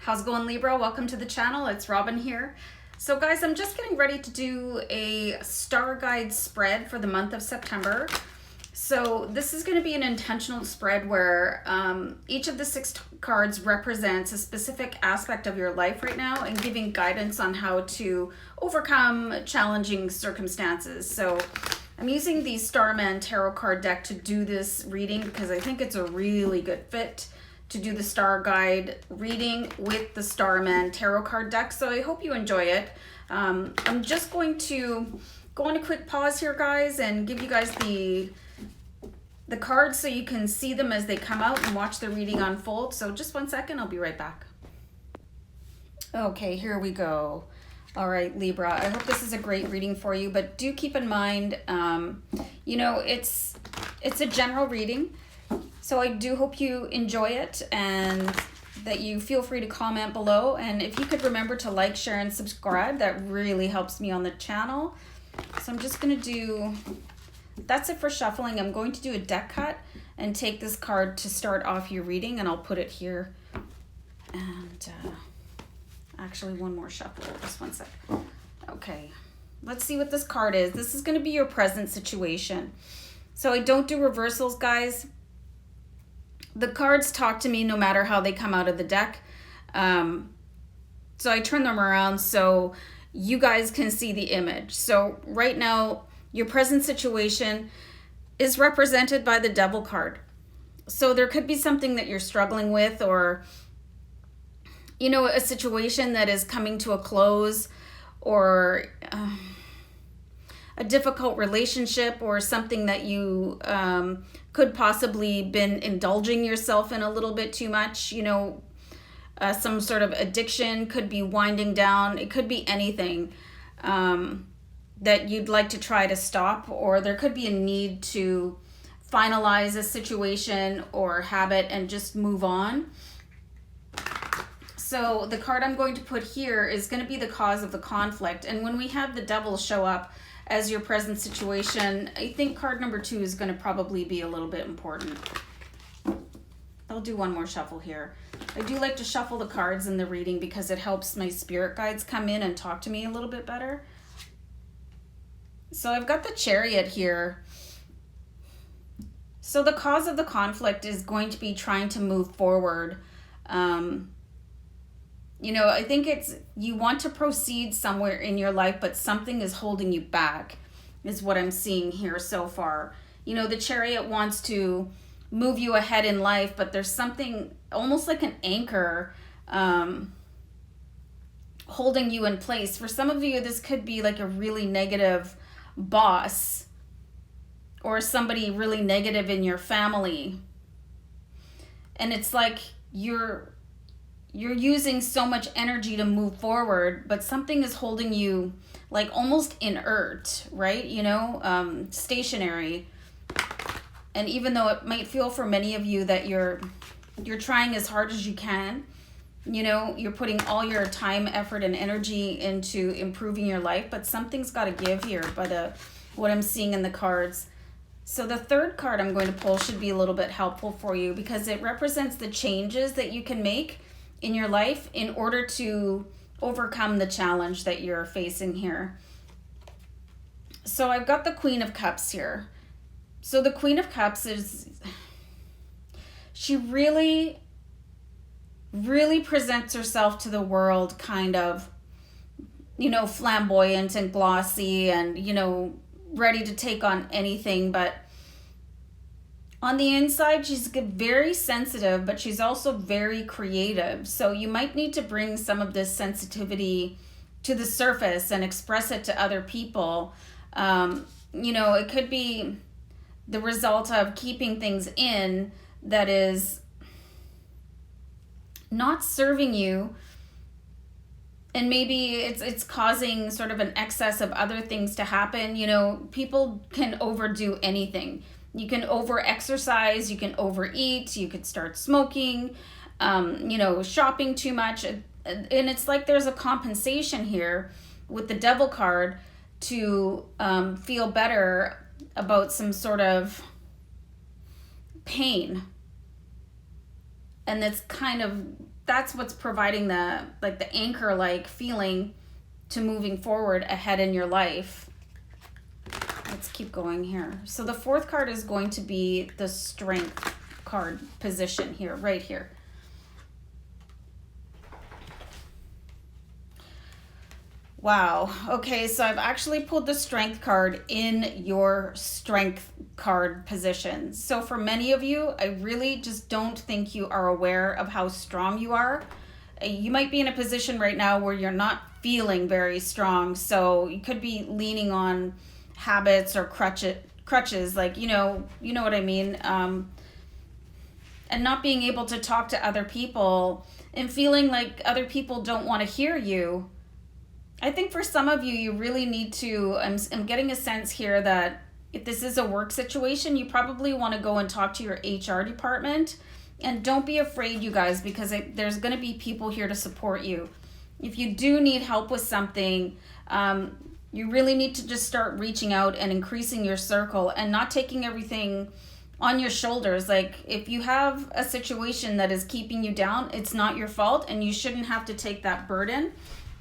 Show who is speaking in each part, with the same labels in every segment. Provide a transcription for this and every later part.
Speaker 1: How's it going, Libra? Welcome to the channel. It's Robin here. So guys, I'm just getting ready to do a StarGuide spread for the month of September. So this is going to be an intentional spread where each of the 6 cards represents a specific aspect of your life right now and giving guidance on how to overcome challenging circumstances. So I'm using the Starman Tarot card deck to do this reading because I think it's a really good fit to do the StarGuide reading with the Starman Tarot card deck. So I hope you enjoy it. I'm just going to go on a quick pause here, guys, and give you guys the cards so you can see them as they come out and watch the reading unfold. So just 1 second, I'll be right back. Okay, here we go. All right, Libra, I hope this is a great reading for you, but do keep in mind, you know, it's a general reading. So I do hope you enjoy it and that you feel free to comment below. And if you could remember to like, share, and subscribe, that really helps me on the channel. So I'm just going to do, that's it for shuffling. I'm going to do a deck cut and take this card to start off your reading, and I'll put it here. And actually one more shuffle, just 1 sec. Okay, let's see what this card is. This is going to be your present situation. So I don't do reversals, guys. The cards talk to me no matter how they come out of the deck. So I turn them around so you guys can see the image. So right now, your present situation is represented by the Devil card. So there could be something that you're struggling with, or, you know, a situation that is coming to a close, or a difficult relationship, or something that you could possibly been indulging yourself in a little bit too much. You know, some sort of addiction could be winding down. It could be anything that you'd like to try to stop, or there could be a need to finalize a situation or habit and just move on. So the card I'm going to put here is going to be the cause of the conflict. And when we have the Devil show up as your present situation, I think card number 2 is going to probably be a little bit important. I'll do one more shuffle here. I do like to shuffle the cards in the reading because it helps my spirit guides come in and talk to me a little bit better. So I've got the Chariot here. So the cause of the conflict is going to be trying to move forward. You know, I think it's, you want to proceed somewhere in your life, but something is holding you back, is what I'm seeing here so far. You know, the Chariot wants to move you ahead in life, but there's something almost like an anchor holding you in place. For some of you, this could be like a really negative boss or somebody really negative in your family. And it's like you're using so much energy to move forward, but something is holding you like almost inert, right? You know, stationary. And even though it might feel for many of you that you're trying as hard as you can, you know, you're putting all your time, effort, and energy into improving your life, but something's got to give here by what I'm seeing in the cards. So the third card I'm going to pull should be a little bit helpful for you because it represents the changes that you can make in your life in order to overcome the challenge that you're facing here. So I've got the Queen of Cups here. So the Queen of Cups she really presents herself to the world kind of, you know, flamboyant and glossy and, you know, ready to take on anything, but on the inside, she's very sensitive, but she's also very creative. So you might need to bring some of this sensitivity to the surface and express it to other people. You know, it could be the result of keeping things in that is not serving you. And maybe it's causing sort of an excess of other things to happen. You know, people can overdo anything. You can over-exercise, you can overeat, you could start smoking, you know, shopping too much. And it's like there's a compensation here with the Devil card to feel better about some sort of pain. And that's kind of that's what's providing the anchor like feeling to moving forward ahead in your life. Let's keep going here. So the fourth card is going to be the Strength card position here, right here. Wow. Okay, so I've actually pulled the Strength card in your Strength card position. So for many of you, I really just don't think you are aware of how strong you are. You might be in a position right now where you're not feeling very strong. So you could be leaning on habits or crutches, like, you know what I mean? And not being able to talk to other people and feeling like other people don't want to hear you. I think for some of you, you really need to, I'm getting a sense here that if this is a work situation, you probably want to go and talk to your HR department. And don't be afraid, you guys, because there's going to be people here to support you. If you do need help with something, you really need to just start reaching out and increasing your circle and not taking everything on your shoulders. Like, if you have a situation that is keeping you down, it's not your fault, and you shouldn't have to take that burden.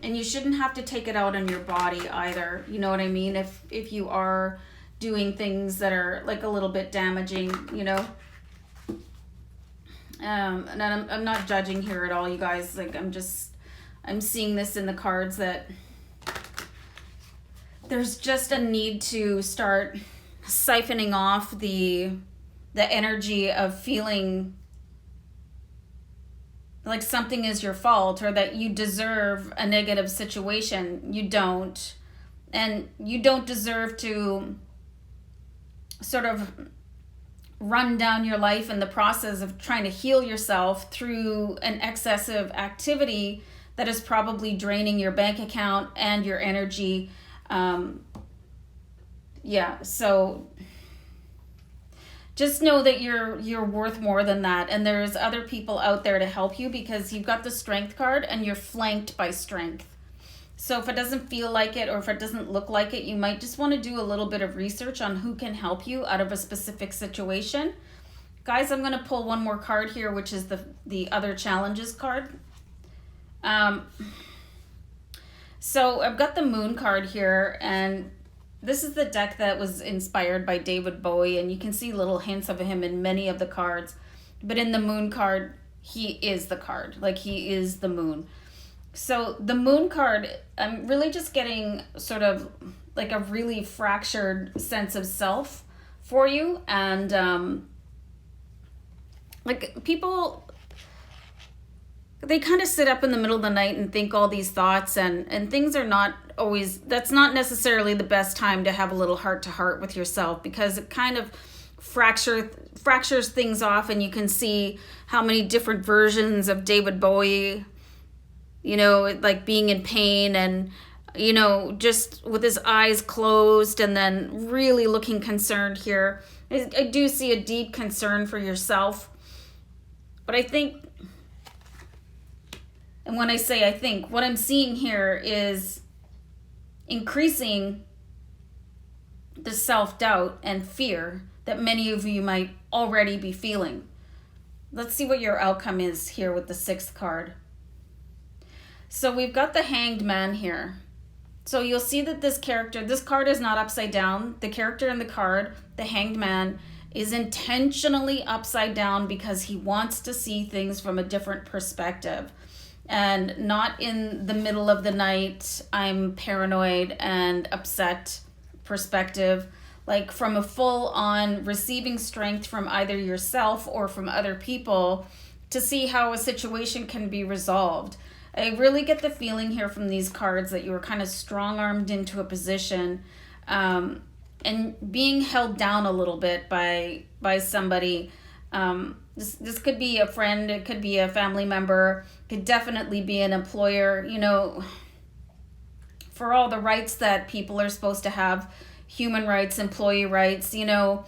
Speaker 1: And you shouldn't have to take it out on your body either. You know what I mean? If you are doing things that are like a little bit damaging, you know. And I'm not judging here at all, you guys. Like, I'm seeing this in the cards that there's just a need to start siphoning off the energy of feeling like something is your fault or that you deserve a negative situation. You don't. And you don't deserve to sort of run down your life in the process of trying to heal yourself through an excessive activity that is probably draining your bank account and your energy. So just know that you're worth more than that, and there's other people out there to help you, because you've got the Strength card and you're flanked by strength. So if it doesn't feel like it, or if it doesn't look like it, you might just want to do a little bit of research on who can help you out of a specific situation. Guys, I'm going to pull one more card here, which is the Other Challenges card. So I've got the Moon card here, and this is the deck that was inspired by David Bowie, and you can see little hints of him in many of the cards. But in the Moon card, he is the card. Like, he is the moon. So the Moon card, I'm really just getting sort of like a really fractured sense of self for you. And like, people, they kind of sit up in the middle of the night and think all these thoughts, and things are not always, that's not necessarily the best time to have a little heart-to-heart with yourself, because it kind of fractures things off, and you can see how many different versions of David Bowie, you know, like being in pain and, you know, just with his eyes closed and then really looking concerned here. I do see a deep concern for yourself, but I think, and when I say I think, what I'm seeing here is increasing the self-doubt and fear that many of you might already be feeling. Let's see what your outcome is here with the 6th card. So we've got the Hanged Man here. So you'll see that this card is not upside down. The character in the card, the Hanged Man, is intentionally upside down because he wants to see things from a different perspective. And not in the middle of the night, I'm paranoid and upset perspective, like from a full-on receiving strength from either yourself or from other people to see how a situation can be resolved. I really get the feeling here from these cards that you were kind of strong-armed into a position and being held down a little bit by somebody. This could be a friend, it could be a family member, could definitely be an employer, you know, for all the rights that people are supposed to have, human rights, employee rights, you know,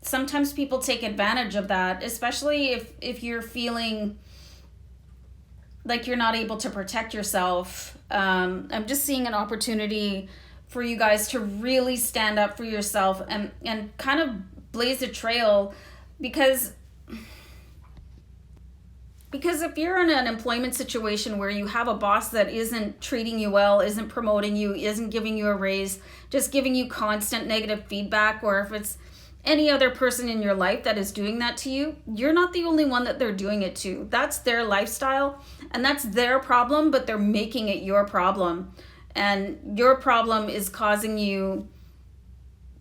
Speaker 1: sometimes people take advantage of that, especially if you're feeling like you're not able to protect yourself. I'm just seeing an opportunity for you guys to really stand up for yourself and kind of blaze a trail, because Because if you're in an employment situation where you have a boss that isn't treating you well, isn't promoting you, isn't giving you a raise, just giving you constant negative feedback, or if it's any other person in your life that is doing that to you, you're not the only one that they're doing it to. That's their lifestyle and that's their problem, but they're making it your problem. And your problem is causing you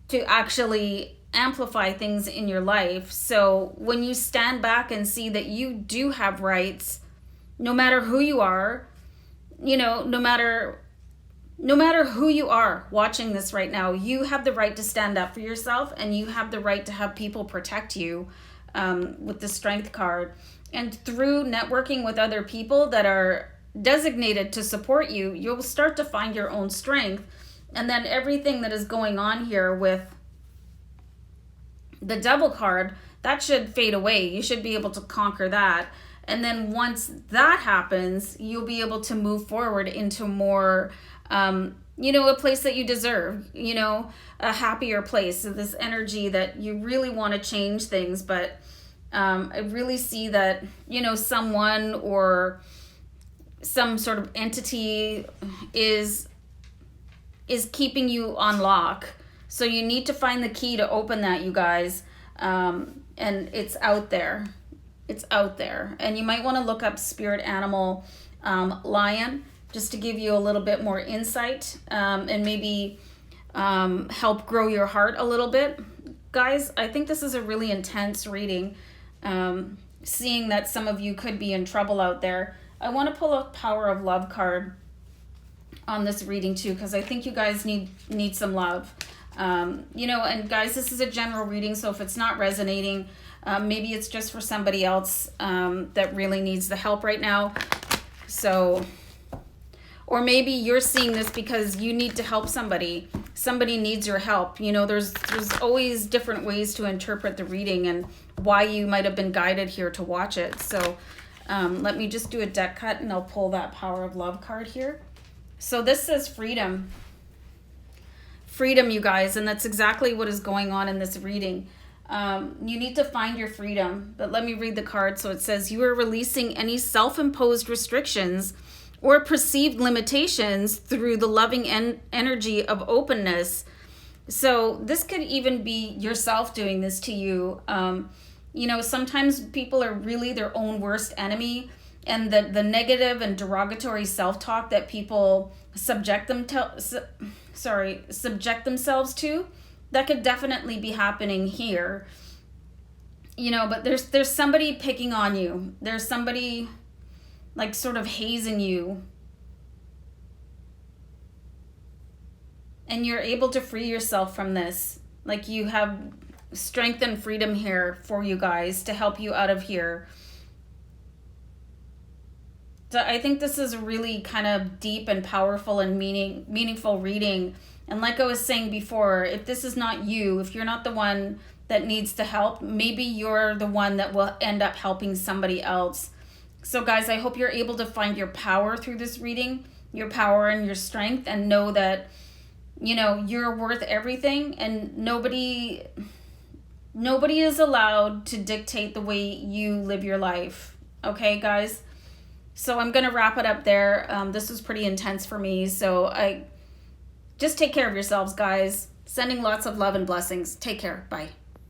Speaker 1: to actually amplify things in your life. So when you stand back and see that you do have rights, no matter who you are, you know, no matter who you are watching this right now, you have the right to stand up for yourself, and you have the right to have people protect you with the Strength card. And through networking with other people that are designated to support you, you'll start to find your own strength. And then everything that is going on here with the Devil card, that should fade away. You should be able to conquer that. And then once that happens, you'll be able to move forward into more, you know, a place that you deserve, you know, a happier place. So this energy that you really want to change things. But I really see that, you know, someone or some sort of entity is keeping you on lock. So you need to find the key to open that, you guys. And it's out there. It's out there. And you might want to look up spirit animal lion, just to give you a little bit more insight, and maybe help grow your heart a little bit. Guys, I think this is a really intense reading. Seeing that some of you could be in trouble out there. I want to pull a Power of Love card on this reading too, because I think you guys need some love. You know, and guys, this is a general reading, so if it's not resonating, maybe it's just for somebody else that really needs the help right now. So, or maybe you're seeing this because you need to help somebody. Somebody needs your help. You know, there's always different ways to interpret the reading and why you might have been guided here to watch it. So let me just do a deck cut and I'll pull that Power of Love card here. So this says freedom. Freedom, you guys, and that's exactly what is going on in this reading. You need to find your freedom. But let me read the card. So it says, you are releasing any self-imposed restrictions or perceived limitations through the loving energy of openness. So this could even be yourself doing this to you. You know, sometimes people are really their own worst enemy, and the negative and derogatory self-talk that people subject themselves to, that could definitely be happening here. You know, but there's somebody picking on you. There's somebody like sort of hazing you. And you're able to free yourself from this. Like you have strength and freedom here for you guys to help you out of here. So I think this is a really kind of deep and powerful and meaningful reading. And like I was saying before, if this is not you, if you're not the one that needs the help, maybe you're the one that will end up helping somebody else. So guys, I hope you're able to find your power through this reading, your power and your strength, and know that, you know, you're worth everything, and nobody is allowed to dictate the way you live your life. Okay, guys? So I'm going to wrap it up there. This was pretty intense for me. So just take care of yourselves, guys. Sending lots of love and blessings. Take care. Bye.